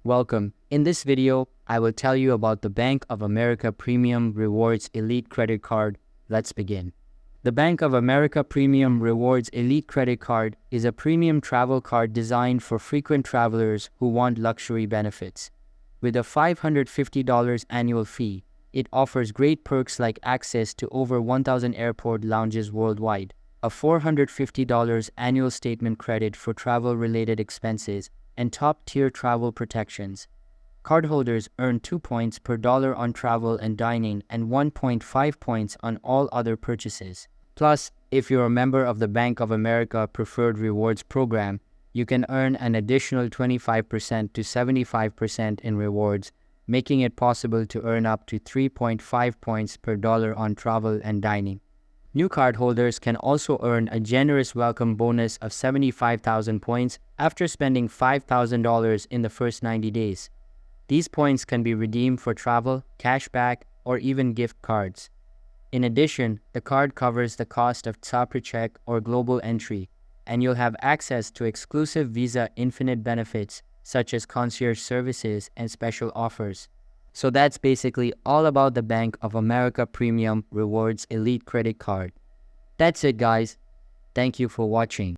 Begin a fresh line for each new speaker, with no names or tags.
Welcome. In this video, I will tell you about the Bank of America Premium Rewards Elite Credit Card. Let's begin. The Bank of America Premium Rewards Elite Credit Card is a premium travel card designed for frequent travelers who want luxury benefits. With a $550 annual fee, it offers great perks like access to over 1,000 airport lounges worldwide, a $450 annual statement credit for travel-related expenses, and top-tier travel protections. Cardholders earn 2 points per dollar on travel and dining and 1.5 points on all other purchases. Plus, if you're a member of the Bank of America Preferred Rewards program, you can earn an additional 25% to 75% in rewards, making it possible to earn up to 3.5 points per dollar on travel and dining. New cardholders can also earn a generous welcome bonus of 75,000 points after spending $5,000 in the first 90 days. These points can be redeemed for travel, cashback, or even gift cards. In addition, the card covers the cost of check or global entry, and you'll have access to exclusive Visa Infinite benefits such as concierge services and special offers. So that's basically all about the Bank of America Premium Rewards Elite Credit Card. That's it, guys. Thank you for watching.